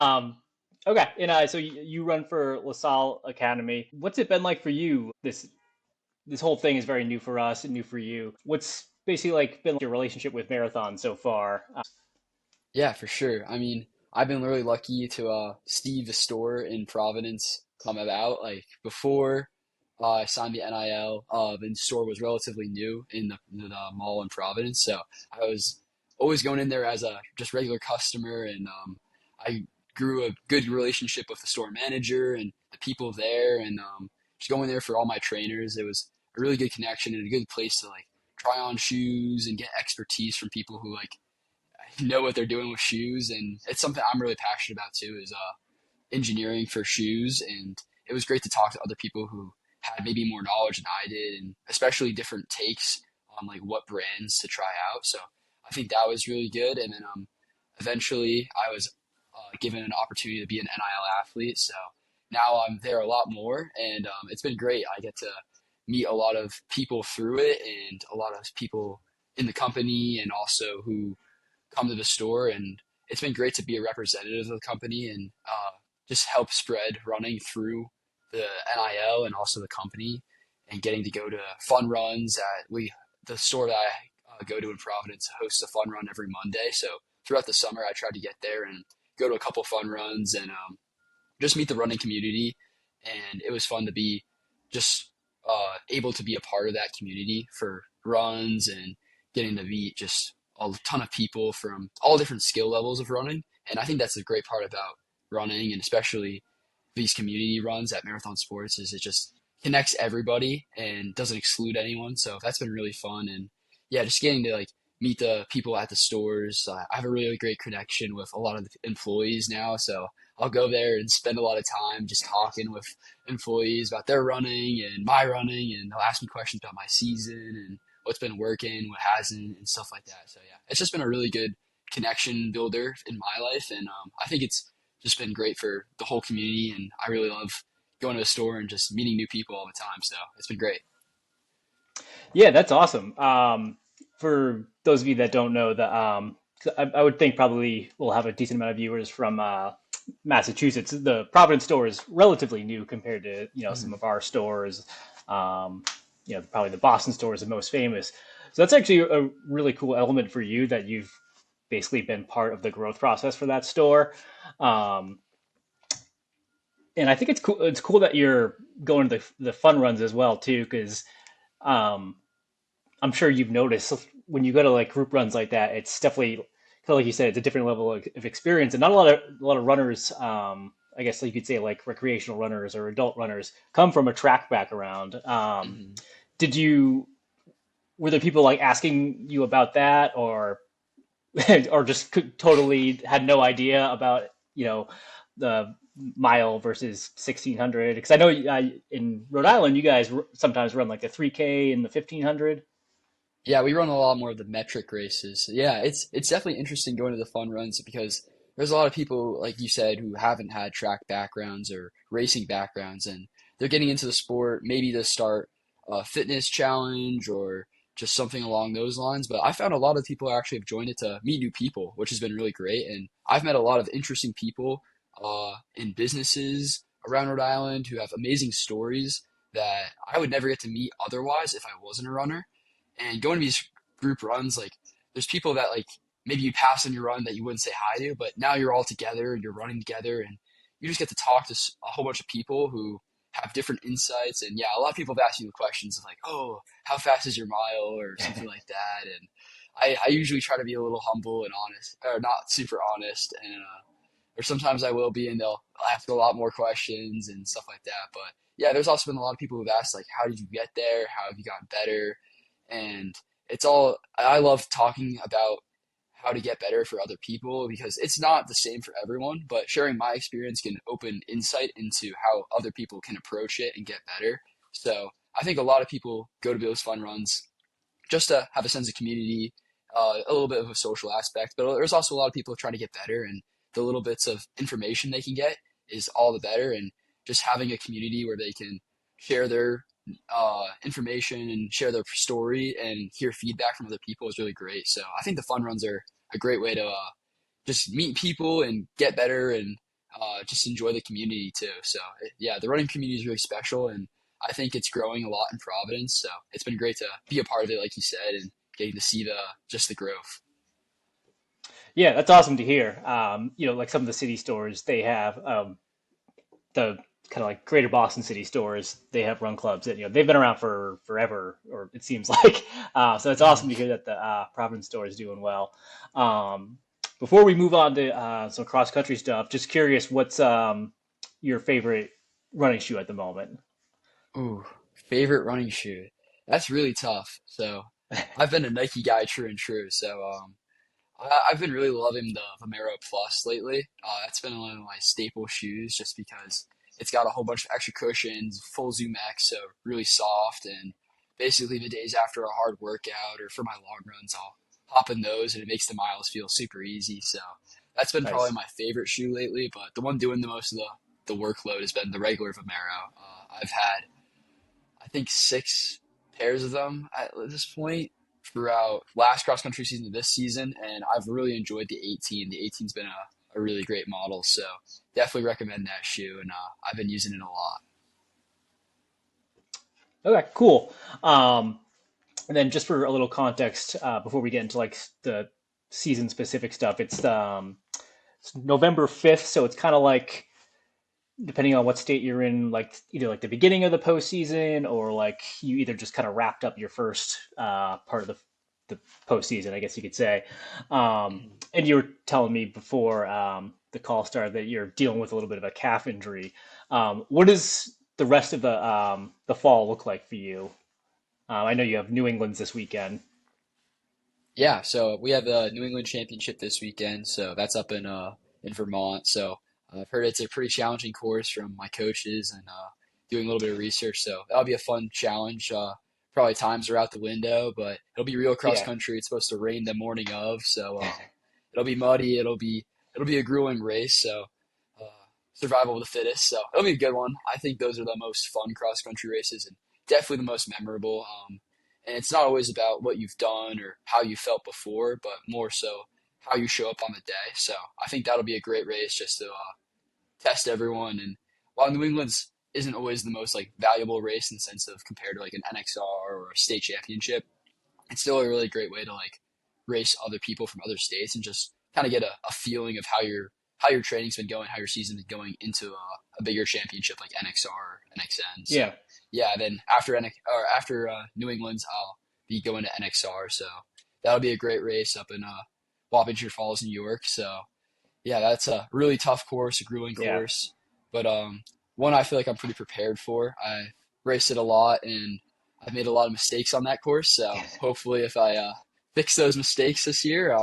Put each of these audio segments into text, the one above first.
Um, okay, and so you run for LaSalle Academy. What's it been like for you? This whole thing is very new for us and new for you. What's basically like been your relationship with marathon so far? Yeah, for sure. I mean, I've been really lucky to see the store in Providence come about. Like before I signed the NIL, the store was relatively new in the mall in Providence. So I was always going in there as a just regular customer, and I grew a good relationship with the store manager and the people there, and just going there for all my trainers. It was a really good connection and a good place to like try on shoes and get expertise from people who like know what they're doing with shoes, and it's something I'm really passionate about too. Is engineering for shoes, and it was great to talk to other people who had maybe more knowledge than I did, and especially different takes on like what brands to try out. So I think that was really good. And then eventually I was given an opportunity to be an NIL athlete. So now I'm there a lot more, and it's been great. I get to meet a lot of people through it, and a lot of people in the company, and also who come to the store, and it's been great to be a representative of the company and just help spread running through the NIL and also the company, and getting to go to fun runs at the store that I go to in Providence hosts a fun run every Monday. So throughout the summer, I tried to get there and go to a couple fun runs, and just meet the running community. And it was fun to be just able to be a part of that community for runs, and getting to meet just a ton of people from all different skill levels of running. And I think that's the great part about running, and especially these community runs at Marathon Sports, is it just connects everybody and doesn't exclude anyone. So that's been really fun. And yeah, just getting to like meet the people at the stores. I have a really great connection with a lot of the employees now. So I'll go there and spend a lot of time just talking with employees about their running and my running, and they'll ask me questions about my season and what's been working, what hasn't, and stuff like that. So yeah, it's just been a really good connection builder in my life, and I think it's just been great for the whole community. And I really love going to a store and just meeting new people all the time. So it's been great. Yeah, that's awesome. For those of you that don't know, I would think probably we'll have a decent amount of viewers from Massachusetts. The Providence store is relatively new compared to some Mhm. of our stores. Um, probably the Boston store is the most famous. So that's actually a really cool element for you that you've basically been part of the growth process for that store. Um, and I think it's cool. It's cool that you're going to the fun runs as well too, because um, I'm sure you've noticed when you go to like group runs like that, it's definitely kind of like you said, it's a different level of experience, and not a lot of runners. I guess you could say like recreational runners or adult runners come from a track background. Mhm. Did you were there people like asking you about that, or or just totally had no idea about the mile versus 1600? Because I know in Rhode Island you guys sometimes run like the 3K and the 1500. Yeah, we run a lot more of the metric races. Yeah, it's definitely interesting going to the fun runs, because there's a lot of people, like you said, who haven't had track backgrounds or racing backgrounds, and they're getting into the sport maybe to start a fitness challenge or just something along those lines. But I found a lot of people actually have joined it to meet new people, which has been really great. And I've met a lot of interesting people in businesses around Rhode Island who have amazing stories that I would never get to meet otherwise if I wasn't a runner. And going to these group runs, like there's people that like maybe you pass on your run that you wouldn't say hi to, but now you're all together and you're running together, and you just get to talk to a whole bunch of people who have different insights. And yeah, a lot of people have asked you the questions of like, oh, how fast is your mile, or something like that. And I usually try to be a little humble and honest, or not super honest, and or sometimes I will be, and they'll ask a lot more questions and stuff like that. But yeah, there's also been a lot of people who've asked like, how did you get there? How have you gotten better? And it's all, I love talking about how to get better for other people, because it's not the same for everyone, but sharing my experience can open insight into how other people can approach it and get better. So I think a lot of people go to those fun runs just to have a sense of community, a little bit of a social aspect. But there's also a lot of people trying to get better, and the little bits of information they can get is all the better. And just having a community where they can share their information and share their story and hear feedback from other people is really great. So I think the fun runs are a great way to just meet people and get better, and just enjoy the community too. So yeah, the running community is really special, and I think it's growing a lot in Providence. So it's been great to be a part of it, like you said, and getting to see the just the growth. Yeah, that's awesome to hear. Like some of the city stores, they have the kind of like greater Boston city stores, they have run clubs that, they've been around for forever, or it seems like. So it's awesome to hear that the Providence store is doing well. Um, Before we move on to some cross country stuff, just curious, what's your favorite running shoe at the moment? Ooh, favorite running shoe. That's really tough. So I've been a Nike guy true and true. So I've been really loving the Vomero Plus lately. That's been one of my staple shoes just because it's got a whole bunch of extra cushions, full Zoom X, so really soft. And basically, the days after a hard workout or for my long runs, I'll hop in those and it makes the miles feel super easy. So that's been probably Nice. my favorite shoe lately. But the one doing the most of the workload has been the regular Vomero. I've had I think 6 pairs of them at this point throughout last cross country season to this season, and I've really enjoyed the 18. The 18's been a really great model, so definitely recommend that shoe, and I've been using it a lot. Okay, cool. And then just for a little context, before we get into like the season specific stuff, it's November 5th, so it's kind of like, depending on what state you're in, like either like the beginning of the postseason, or like you either just kind of wrapped up your first part of the postseason, I guess you could say. And you were telling me before the call started that you're dealing with a little bit of a calf injury. What does the rest of the fall look like for you? I know you have New England's this weekend. Yeah, so we have the New England Championship this weekend, so that's up in Vermont. So I've heard it's a pretty challenging course from my coaches and doing a little bit of research. So that'll be a fun challenge. Probably times are out the window, but it'll be real cross Yeah, country. It's supposed to rain the morning of, so it'll be muddy. It'll be a grueling race. So uh, survival of the fittest. So it'll be a good one. I think those are the most fun cross country races and definitely the most memorable. And it's not always about what you've done or how you felt before, but more so how you show up on the day. So I think that'll be a great race just to test everyone. And while New England's isn't always the most like valuable race in the sense of compared to like an NXR or a state championship, it's still a really great way to like race other people from other states and just kind of get a feeling of how your training's been going, how your season's been going into a bigger championship like NXR or NXN. So yeah. yeah, then after after New England's, I'll be going to NXR. So that'll be a great race up in Wappinger Falls, New York. So yeah, that's a really tough course, a grueling Yeah. course, but one I feel like I'm pretty prepared for. I raced it a lot, and I've made a lot of mistakes on that course. So hopefully, if I fix those mistakes this year,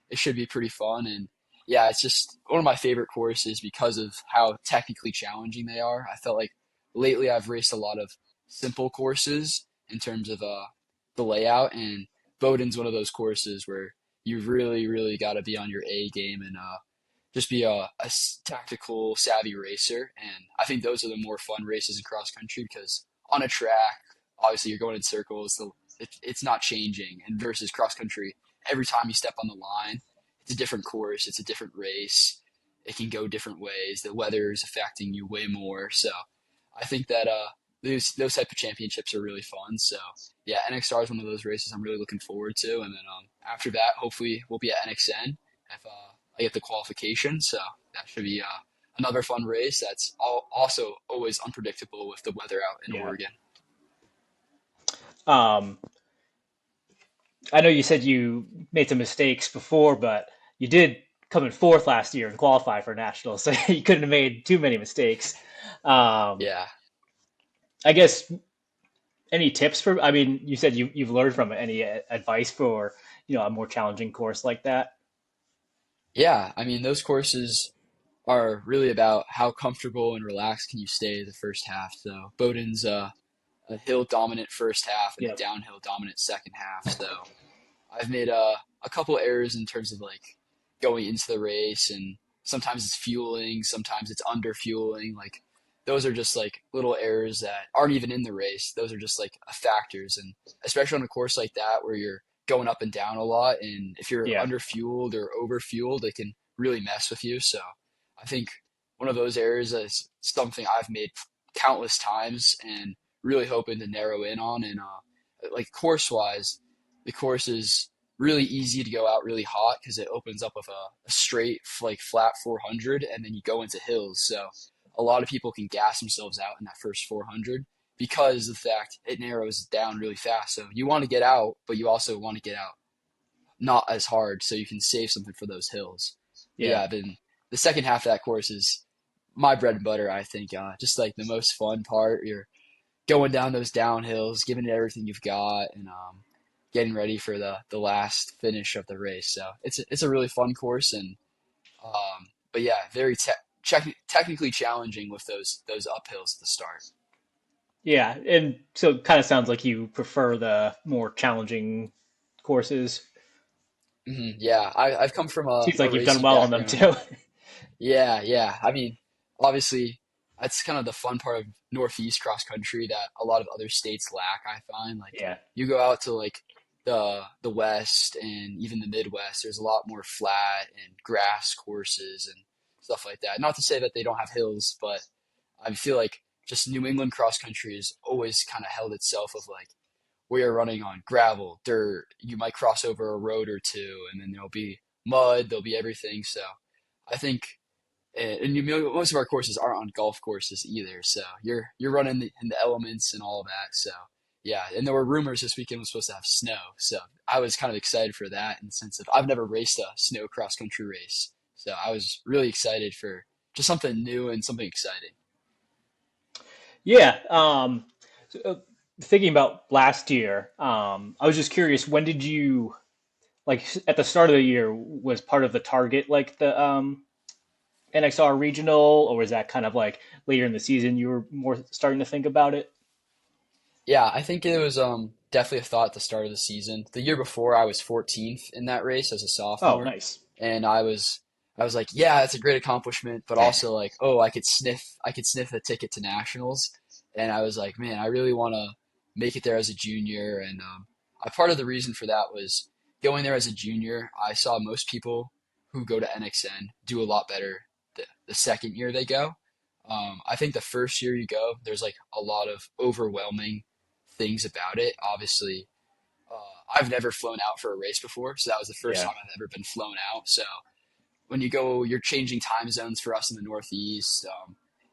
it should be pretty fun. And yeah, it's just one of my favorite courses because of how technically challenging they are. I felt like lately I've raced a lot of simple courses in terms of the layout, and Bowdoin's one of those courses where you really, really got to be on your A game and just be a tactical, savvy racer. And I think those are the more fun races in cross country because on a track, obviously you're going in circles. It's not changing. And versus cross country, every time you step on the line, it's a different course. It's a different race. It can go different ways. The weather is affecting you way more. So I think that those type of championships are really fun. So yeah, NXR is one of those races I'm really looking forward to. And then after that, hopefully we'll be at NXN if I get the qualification. So that should be another fun race. That's also always unpredictable with the weather out in Yeah. Oregon. Um, I know you said you made some mistakes before, but you did come in fourth last year and qualify for nationals, so you couldn't have made too many mistakes. Um, Yeah. I guess any tips for? I mean, you said you've learned from it. Any advice for a more challenging course like that? Yeah. I mean, those courses are really about how comfortable and relaxed can you stay the first half. So Bowdoin's a hill dominant first half and a Yep. downhill dominant second half. So I've made a couple errors in terms of like going into the race, and sometimes it's fueling, sometimes it's under fueling. Like those are just like little errors that aren't even in the race. Those are just like factors, and especially on a course like that where you're going up and down a lot, and if you're Yeah. under fueled or over fueled, it can really mess with you. So I think one of those areas is something I've made countless times and really hoping to narrow in on. And like course wise, the course is really easy to go out really hot because it opens up with a straight like flat 400 and then you go into hills. So a lot of people can gas themselves out in that first 400 because of the fact it narrows down really fast. So you want to get out, but you also want to get out not as hard so you can save something for those hills. But Yeah. yeah, then the second half of that course is my bread and butter, I think. Just like the most fun part. You're going down those downhills, giving it everything you've got, and getting ready for the last finish of the race. So it's a really fun course, and but yeah, very technically challenging with those uphills at the start. Yeah, and so it kind of sounds like you prefer the more challenging courses. Yeah, I've come from Seems a like you've done racing well on them background. too. Yeah, yeah. I mean, obviously, that's kind of the fun part of Northeast cross country that a lot of other states lack, I find. Like Yeah, you go out to like the West and even the Midwest, there's a lot more flat and grass courses and stuff like that. Not to say that they don't have hills, but I feel like just New England cross country has always kind of held itself of like we are running on gravel, dirt. You might cross over a road or two, and then there'll be mud, there'll be everything. So I think and most of our courses aren't on golf courses either. So you're running in the elements and all of that. So yeah, and there were rumors this weekend was supposed to have snow. So I was kind of excited for that in the sense of I've never raced a snow cross country race. So I was really excited for just something new and something exciting. yeah. So, thinking about last year, I was just curious. When did you like at the start of the year was part of the target like the NXR regional, or was that kind of like later in the season you were more starting to think about it? Yeah, I think it was definitely a thought at the start of the season. The year before I was 14th in that race as a Oh, sophomore, nice. and I was like, yeah, it's a great accomplishment, but also like, oh, I could sniff the ticket to nationals, and I was like, man, I really want to make it there as a junior, and I part of the reason for that was going there as a junior. I saw most people who go to NXN do a lot better the second year they go. I think the first year you go, there's like a lot of overwhelming things about it. Obviously, I've never flown out for a race before, so that was the first Yeah, time I've ever been flown out. So when you go, you're changing time zones for us in the Northeast.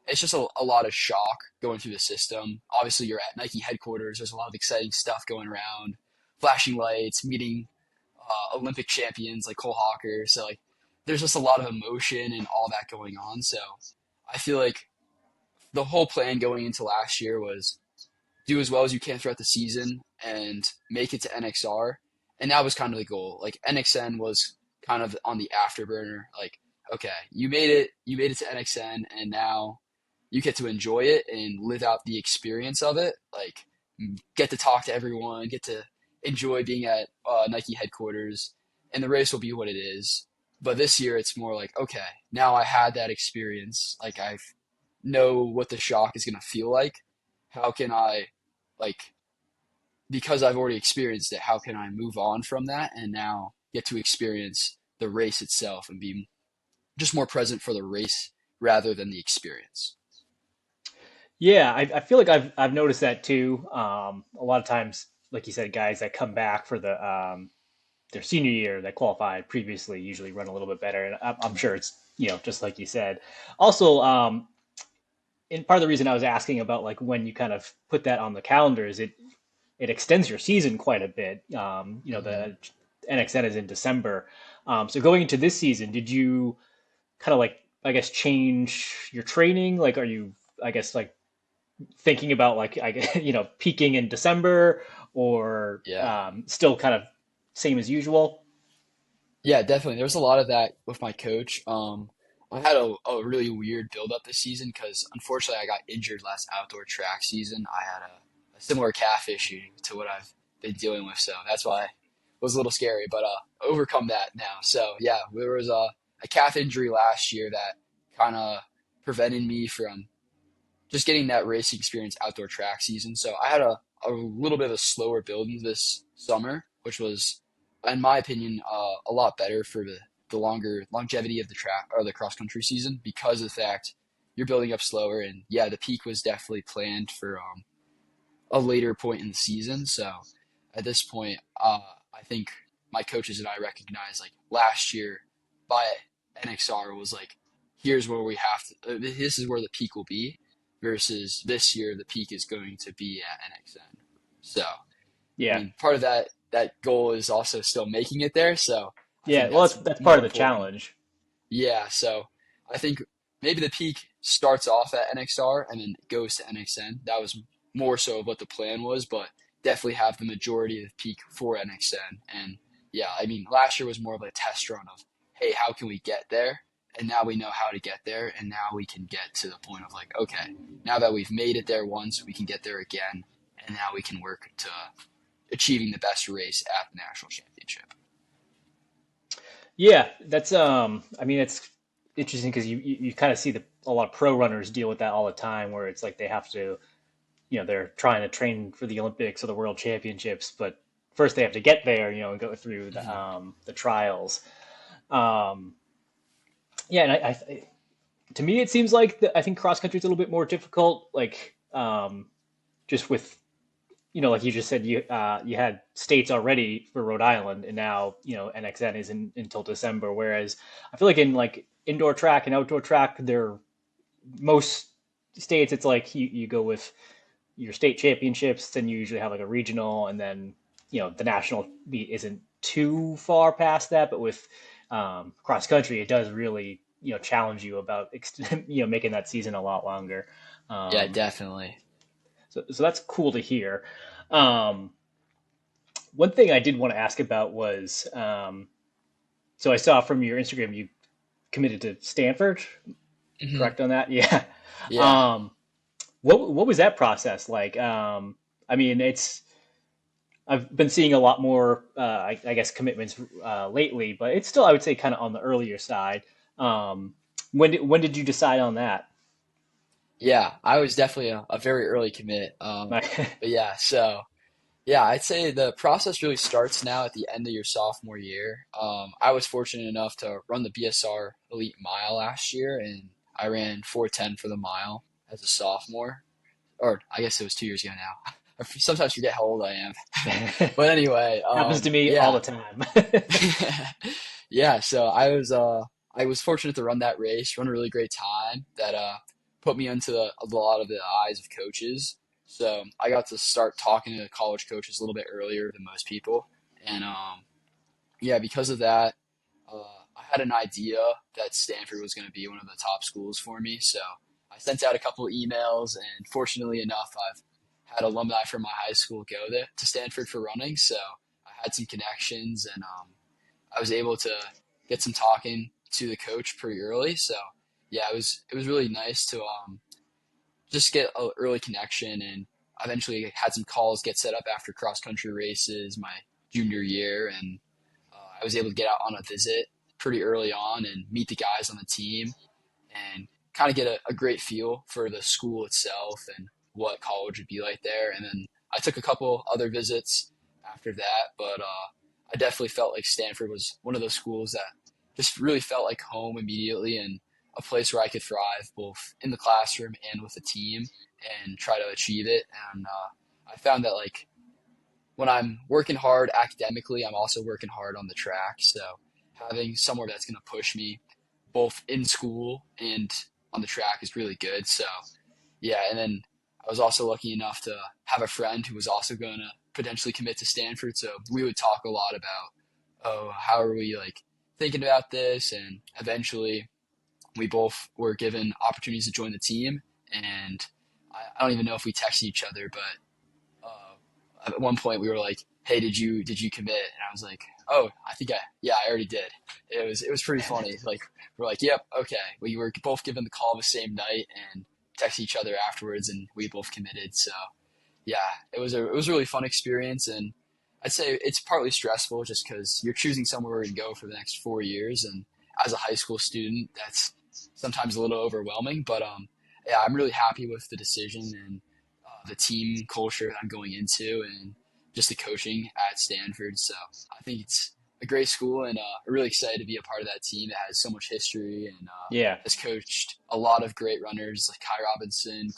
It's just a lot of shock going through the system. Obviously, you're at Nike headquarters. There's a lot of exciting stuff going around, flashing lights, meeting Olympic champions like Cole Hawker. So like, there's just a lot of emotion and all that going on. So I feel like the whole plan going into last year was do as well as you can throughout the season and make it to NXR. And that was kind of the goal. Like NXN was kind of on the afterburner. Like, okay, you made it to NXN, and now you get to enjoy it and live out the experience of it. Like, get to talk to everyone, get to enjoy being at Nike headquarters, and the race will be what it is. But this year, it's more like, okay, now I had that experience. Like, I know what the shock is going to feel like. How can I, like, because I've already experienced it, how can I move on from that and now get to experience the race itself and be just more present for the race rather than the experience? yeah. I feel like I've noticed that too. A lot of times, like you said, guys that come back for the their senior year that qualified previously usually run a little bit better, and I'm sure it's just like you said. Also, and part of the reason I was asking about like when you kind of put that on the calendar is it extends your season quite a bit. Mm-hmm. The NXN is in December, so going into this season, did you kind of like I guess change your training? Like, are you I guess like thinking about like I guess, peaking in December or Yeah. still kind of same as usual? Yeah, definitely. There was a lot of that with my coach. I had a really weird build up this season because unfortunately I got injured last outdoor track season. I had a similar calf issue to what I've been dealing with, so that's why it was a little scary. But overcome that now. So yeah, there was a calf injury last year that kind of prevented me from just getting that racing experience outdoor track season. So I had a little bit of a slower build this summer, which was, in my opinion, a lot better for the longer longevity of the track or the cross country season because of the fact you're building up slower. And yeah, the peak was definitely planned for a later point in the season. So at this point, I think my coaches and I recognize like last year by NXR was like, here's where we have to, this is where the peak will be, versus this year the peak is going to be at NXN. So I Yeah. mean, part of that goal is also still making it there. So I Yeah. think Well, that's that's part more of the important. challenge. Yeah, so I think maybe the peak starts off at NXR and then goes to NXN. That was more so of what the plan was, but definitely have the majority of the peak for NXN. And yeah, I mean, last year was more of a test run of, hey, how can we get there? And now we know how to get there, and now we can get to the point of like, okay, now that we've made it there once, we can get there again, and now we can work to achieving the best race at the national championship. Yeah, that's I mean it's interesting because you kind of see a lot of pro runners deal with that all the time where it's like they have to, they're trying to train for the Olympics or the World Championships, but first they have to get there, and go through Mhm. the trials. Um, yeah, and to me it seems like I think cross country is a little bit more difficult, like just with like you just said, you had states already for Rhode Island, and now NXN is until December. Whereas I feel like in like indoor track and outdoor track, there most states it's like you go with your state championships, then you usually have like a regional, and then the national beat isn't too far past that. But with cross country, it does really challenge you about making that season a lot longer. Yeah, Um, definitely. so that's cool to hear. Um, One thing I did want to ask about was so I saw from your Instagram you committed to Stanford, Hmm. correct on that? Yeah. Yeah. Um, what was that process like? I mean, I've been seeing a lot more, I guess, commitments lately, but it's still, I would say, kind of on the earlier side. Um, when did you decide on that? Yeah, I was definitely a very early commit. But yeah, so yeah, I'd say the process really starts now at the end of your sophomore year. I was fortunate enough to run the BSR Elite Mile last year, and I ran 4:10 for the mile as a sophomore, or I guess it was 2 years ago now. I sometimes forget how old I am. But anyway, Happens to me all yeah, the time. yeah. So I was fortunate to run that race, run a really great time that put me into a lot of the eyes of coaches. So I got to start talking to college coaches a little bit earlier than most people, and yeah, because of that, I had an idea that Stanford was going to be one of the top schools for me. So I sent out a couple of emails, and fortunately enough, I've had alumni from my high school go there to Stanford for running. So I had some connections, and I was able to get some talking to the coach pretty early. So yeah, it was really nice to just get an early connection, and eventually had some calls get set up after cross country races my junior year, and I was able to get out on a visit pretty early on and meet the guys on the team and kind of get a great feel for the school itself and what college would be like there. And then I took a couple other visits after that, but I definitely felt like Stanford was one of those schools that just really felt like home immediately and a place where I could thrive both in the classroom and with the team and try to achieve it. And I found that like when I'm working hard academically, I'm also working hard on the track. So having somewhere that's going to push me both in school and on the track is really good. So yeah, and then I was also lucky enough to have a friend who was also going to potentially commit to Stanford. So we would talk a lot about, oh, how are we like thinking about this? And eventually we both were given opportunities to join the team. And I don't even know if we texted each other, but at one point we were like, "Hey, did you commit?" And I was like, "Oh, I think I already did." It was pretty funny. Like we're like, "Yep, okay." We were both given the call the same night and texted each other afterwards, and we both committed. So yeah, it was a really fun experience, and I'd say it's partly stressful just because you're choosing somewhere to go for the next 4 years, and as a high school student, that's sometimes a little overwhelming. But yeah, I'm really happy with the decision and the team culture that I'm going into, and just the coaching at Stanford. So I think a great school, and really excited to be a part of that team that has so much history and Yeah. has coached a lot of great runners like Kai Robinson,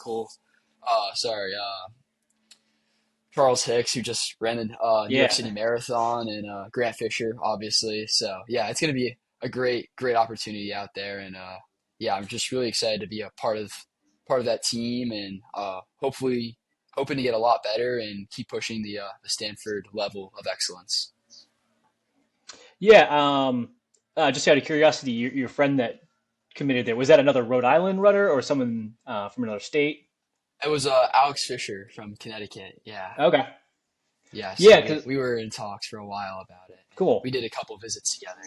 Charles Hicks, who just ran the New York Yeah. City Marathon, and Grant Fisher, obviously. So yeah, it's going to be a great opportunity out there, and yeah, I'm just really excited to be a part of that team, and hopefully hoping to get a lot better and keep pushing the Stanford level of excellence. Yeah. Just out of curiosity, your friend that committed there, was that another Rhode Island runner or someone from another state? It was Alex Fisher from Connecticut. Yeah, Okay. yeah. So Yeah, we because we were in talks for a while about it, and cool. we did a couple visits together.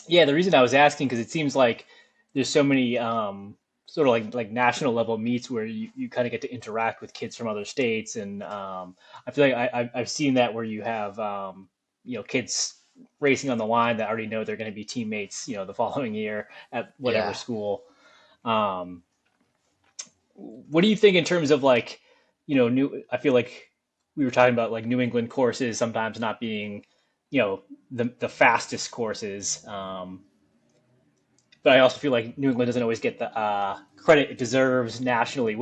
Yeah, the reason I was asking because it seems like there's so many sort of like national level meets where you kind of get to interact with kids from other states, and I feel like I've seen that where you have kids racing on the line that already know they're going to be teammates the following year at whatever Yeah. school. Um, what do you think in terms of like new? I feel like we were talking about like New England courses sometimes not being the fastest courses. But I also feel like New England doesn't always get the credit it deserves nationally.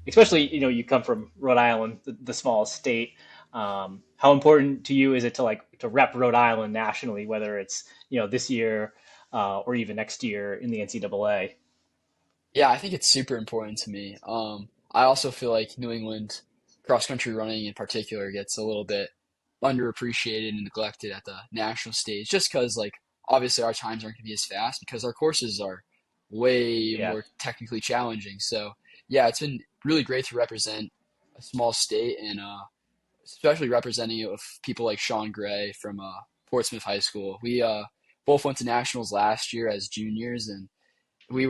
Especially you come from Rhode Island, the smallest state. How important to you is it to to rep Rhode Island nationally, whether it's this year or even next year in the NCAA? Yeah, I think it's super important to me. I also feel like New England cross country running in particular gets a little bit underappreciated and neglected at the national stage, just because like obviously our times aren't going to be as fast because our courses are way Yeah, more technically challenging. So yeah, it's been really great to represent a small state, and especially representing it with people like Sean Gray from Portsmouth High School. We both went to nationals last year as juniors, and we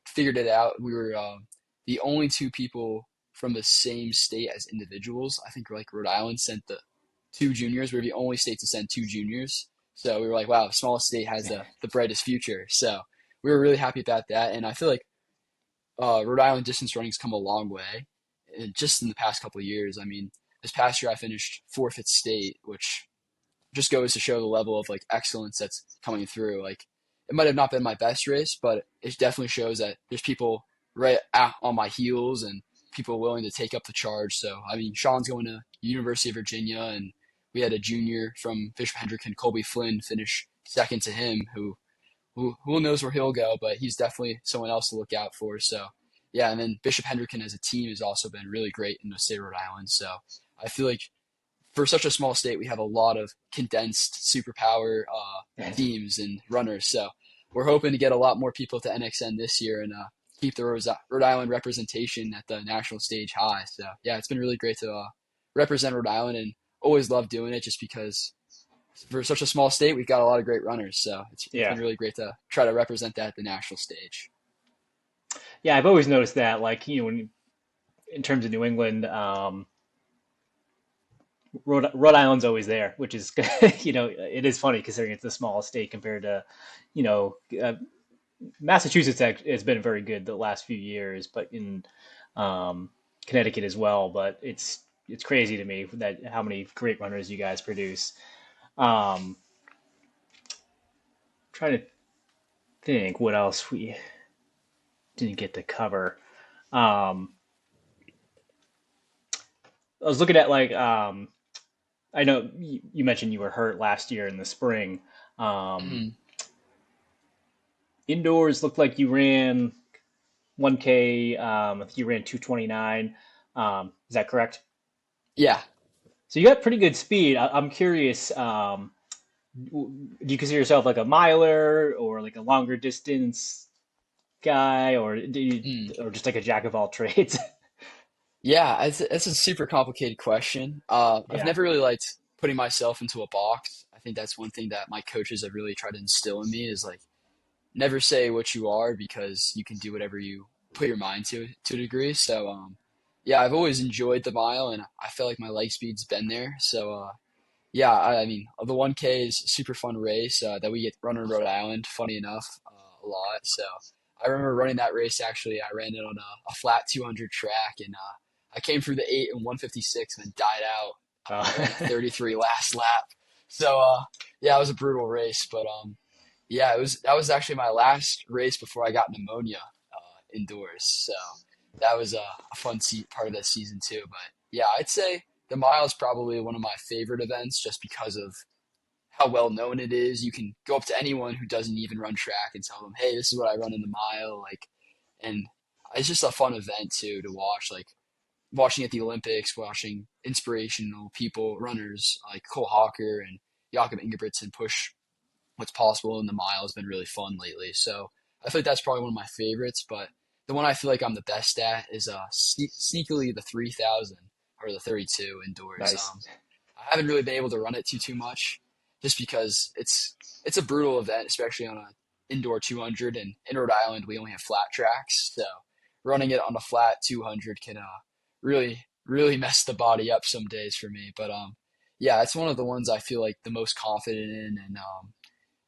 figured it out. We were the only two people from the same state as individuals. I think like Rhode Island sent the two juniors. We were the only state to send two juniors. So we were like, wow, the smallest state has the brightest future. So we were really happy about that. And I feel like Rhode Island distance running's come a long way, and just in the past couple of years. I mean, this past year I finished fourth at state, which just goes to show the level of like excellence that's coming through. Like it might have not been my best race, but it definitely shows that there's people on my heels and people willing to take up the charge. So I mean, Sean's going to University of Virginia, and we had a junior from Bishop Hendrick and Colby Flynn finish second to him, who knows where he'll go, but he's definitely someone else to look out for. So yeah, and then Bishop Hendricken as a team has also been really great in the state of Rhode Island. So I feel like for such a small state, we have a lot of condensed superpower teams and runners. So we're hoping to get a lot more people to NXN this year and keep the Rhode Island representation at the national stage high. So yeah, it's been really great to represent Rhode Island, and always love doing it just because for such a small state, we've got a lot of great runners. So it's yeah, been really great to try to represent that at the national stage. yeah. I've always noticed that, like in terms of New England, Rhode Island's always there, which is it is funny considering it's the smallest state compared to you know uh, Massachusetts has been very good the last few years, but in um, Connecticut as well. But it's crazy to me that how many great runners you guys produce. Um, Trying to think what else we didn't get to cover. Um, I was looking at I know you mentioned you were hurt last year in the spring. Um, Mhm. Indoors looked like you ran 1K. I think you ran 2:29. Is that correct? Yeah, So you got pretty good speed. I'm curious. Do you consider yourself like a miler or like a longer distance guy, or mm. or just like a jack of all trades? Yeah. It's a super complicated question. I've Yeah, never really liked putting myself into a box. I think that's one thing that my coaches have really tried to instill in me is like never say what you are because you can do whatever you put your mind to a degree. So yeah, I've always enjoyed the mile, and I feel like my leg speed's been there. So yeah, I mean the 1K is a super fun race that we get run in Rhode Island. Funny enough, a lot. So I remember running that race. Actually, I ran it on a flat 200 track, and I came through the 8 and 156, and then died out. I ran a uh, 33 last lap. So yeah, it was a brutal race, but yeah, it was that was actually my last race before I got pneumonia indoors. So that was a fun part of that season too. But yeah, I'd say the mile is probably one of my favorite events just because of how well known it is. You can go up to anyone who doesn't even run track and tell them, "Hey, this is what I run in the mile." Like, and it's just a fun event too to watch. Like watching at the Olympics, watching inspirational people, runners like Cole Hawker and Jakob Ingebrigtsen push what's possible in the mile has been really fun lately. So I feel like that's probably one of my favorites. But the one I feel like I'm the best at is sneakily the 3,000 or the 32 indoors. Nice. I haven't really been able to run it too much, just because it's a brutal event, especially on a indoor 200. And in Rhode Island, we only have flat tracks, so running it on a flat 200 can really mess the body up some days for me. But yeah, it's one of the ones I feel like the most confident in, and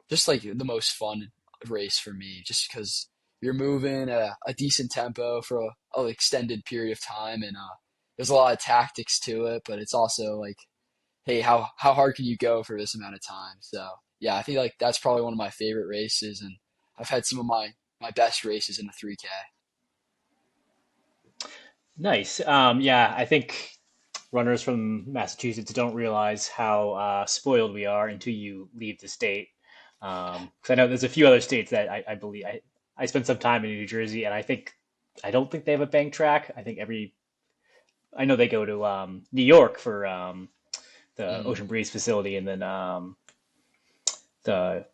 just like the most fun race for me, just because you're moving at a decent tempo for a extended period of time, and there's a lot of tactics to it, but it's also like, hey, how hard can you go for this amount of time? So yeah, I think like that's probably one of my favorite races, and I've had some of my best races in the 3K. Nice. Yeah, I think runners from Massachusetts don't realize how spoiled we are until you leave the state. Because I know there's a few other states that I believe I spent some time in New Jersey, and I don't think they have a bank track. I know they go to New York for the Mm, Ocean Breeze facility, and then the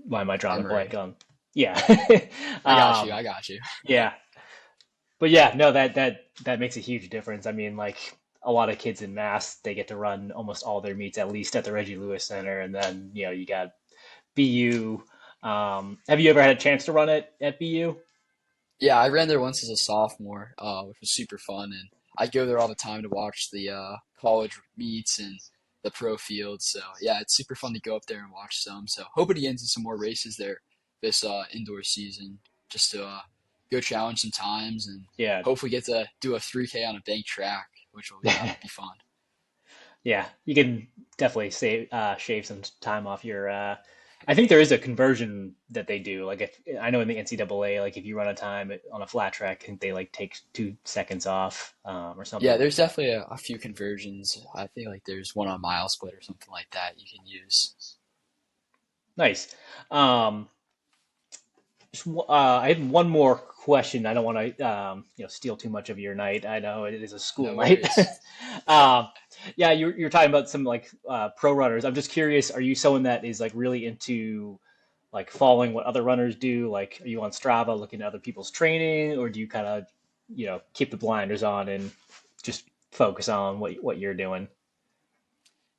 why am I drawing a blank Emory, on? Yeah, I got you, um, I got you. yeah, but yeah, no, that makes a huge difference. I mean, like a lot of kids in Mass, they get to run almost all their meets at least at the Reggie Lewis Center, and then you got BU. Have you ever had a chance to run it at BU? Yeah, I ran there once as a sophomore, which was super fun, and I go there all the time to watch the college meets and the pro field. So yeah, it's super fun to go up there and watch some. So hoping to get into some more races there this indoor season, just to go challenge some times and Yeah, hopefully get to do a 3K on a bank track, which will be fun. yeah, you can definitely shave some time off your. I think there is a conversion that they do. Like if I know in the NCAA, like if you run a time on a flat track, I think they like take 2 seconds off or something Yeah, like there's that. definitely a few conversions. I think like there's one on mile split or something like that you can use. Nice. Um, I have one more question. I don't want to, steal too much of your night. I know it is a school No night. worries. um, yeah, you're talking about some like pro runners. I'm just curious. Are you someone that is like really into like following what other runners do? Like, are you on Strava looking at other people's training, or do you kind of, keep the blinders on and just focus on what you're doing?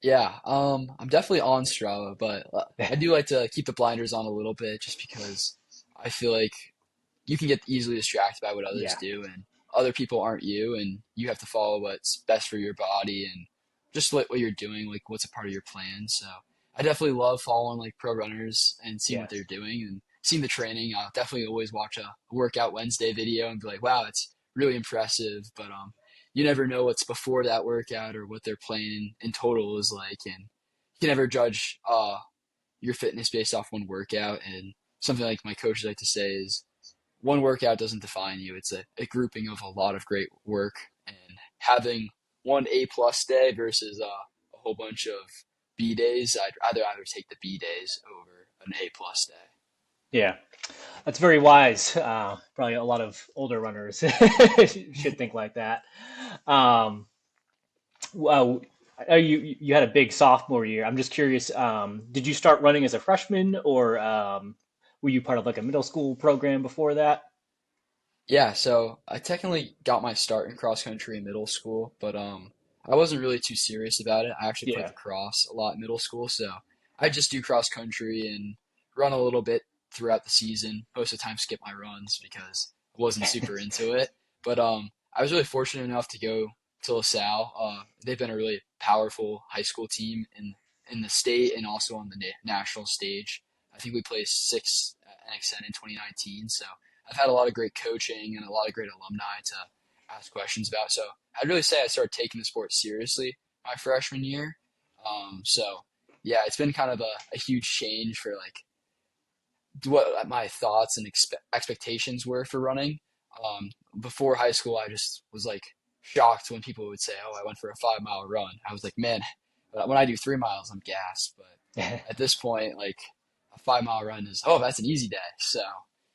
Yeah, I'm definitely on Strava, but I do like to keep the blinders on a little bit just because I feel like you can get easily distracted by what others Yeah. do, and other people aren't you, and you have to follow what's best for your body and just what you're doing, like what's a part of your plan. So I definitely love following like pro runners and seeing what they're Yes. doing and seeing the training. I'll definitely always watch a workout Wednesday video and be like, wow, it's really impressive. But you never know what's before that workout or what their plan in total is like, and you can never judge your fitness based off one workout. And something like my coaches like to say is one workout doesn't define you. It's a grouping of a lot of great work, and having one A+ day versus a whole bunch of B days, I'd rather take the B days over an A+ day. Yeah. That's very wise. Probably a lot of older runners should think like that. Um, well, you had a big sophomore year. I'm just curious. Did you start running as a freshman, or were you part of like a middle school program before that? Yeah, so I technically got my start in cross country in middle school, but I wasn't really too serious about it. I actually played Yeah. lacrosse a lot in middle school, so I just do cross country and run a little bit throughout the season. Most of the time, skip my runs because I wasn't super into it. But I was really fortunate enough to go to LaSalle. They've been a really powerful high school team in the state and also on the national stage. I think we placed sixth at NXN in 2019, so I've had a lot of great coaching and a lot of great alumni to ask questions about. So I'd really say I started taking the sport seriously my freshman year. So yeah, it's been kind of a huge change for like what my thoughts and expectations were for running. Um, Before high school, I just was like shocked when people would say, "Oh, I went for a 5 mile run." I was like, "Man, when I do 3 miles, I'm gassed." But at this point, like a 5 mile run is, oh, that's an easy day. So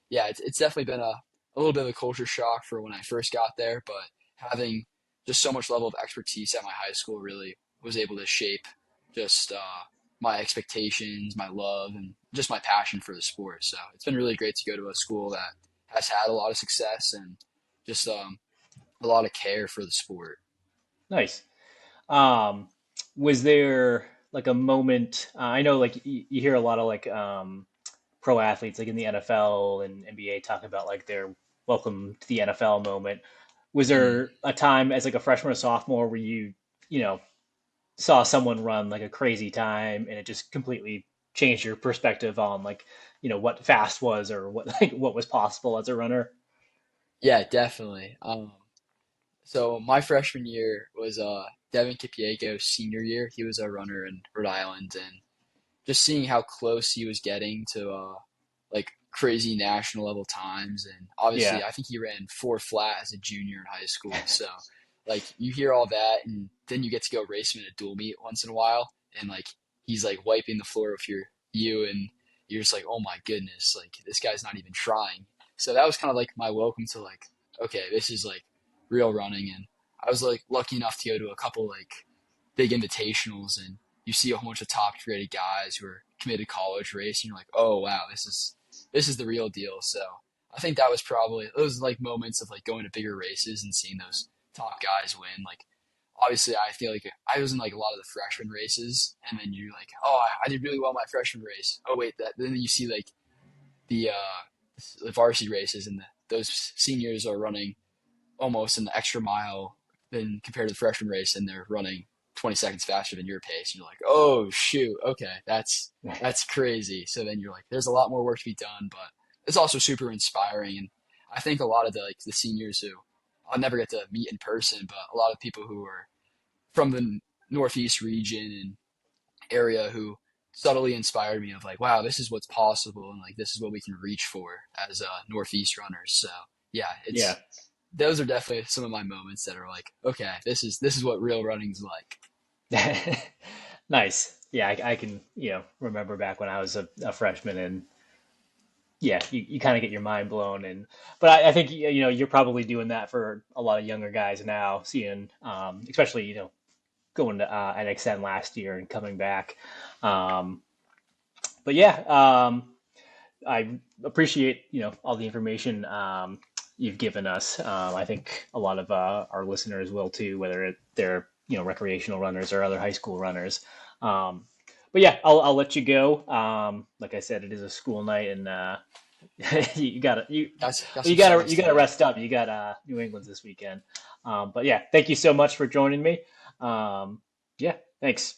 yeah, it's definitely been a little bit of a culture shock for when I first got there, but having just so much level of expertise at my high school really was able to shape just my expectations, my love, and just my passion for the sport. So it's been really great to go to a school that has had a lot of success and just a lot of care for the sport. Nice. Um, was there like a moment? I know like you hear a lot of like pro athletes like in the NFL and NBA talk about like their welcome to the NFL moment. Was Mm. there a time as like a freshman or sophomore where you know, saw someone run like a crazy time and it just completely changed your perspective on like, what fast was or what like what was possible as a runner? Yeah, definitely. So my freshman year was Devin Kipiego's senior year. He was a runner in Rhode Island, and just seeing how close he was getting to like crazy national level times. And Yeah. obviously, I think he ran four flat as a junior in high school. So like you hear all that, and then you get to go race him in a dual meet once in a while, and like he's like wiping the floor with you, and you're just like, oh my goodness, like this guy's not even trying. So that was kind of like my welcome to like, okay, this is like real running, and I was like lucky enough to go to a couple like big invitationals, and you see a whole bunch of top rated guys who are committed college race, and you're like, oh wow, this is the real deal. So I think that was probably those like moments of like going to bigger races and seeing those top guys win. Like obviously, I feel like I was in like a lot of the freshman races, and then you're like, oh, I did really well my freshman race. Oh wait, that then you see like the varsity races, and those seniors are running almost an extra mile than compared to the freshman race, and they're running 20 seconds faster than your pace. And you're like, oh shoot, okay, that's crazy. So then you're like, there's a lot more work to be done, but it's also super inspiring. And I think a lot of the seniors who I'll never get to meet in person, but a lot of people who are from the Northeast region and area who subtly inspired me of like, wow, this is what's possible, and like this is what we can reach for as Northeast runners. So yeah, Yeah. it's those are definitely some of my moments that are like, okay, this is what real running's like. Nice. Yeah, I can, remember back when I was a freshman and yeah, you kind of get your mind blown and but I think you're probably doing that for a lot of younger guys now, seeing especially, going to NXN last year and coming back. Um, but yeah, I appreciate all the information you've given us. I think a lot of our listeners will too, whether they're recreational runners or other high school runners. Um, but yeah, I'll let you go. Like I said, it is a school night, and you gotta Got you some gotta studies you gotta tonight. rest up. You got New England's this weekend. But yeah, thank you so much for joining me. Um, yeah, thanks.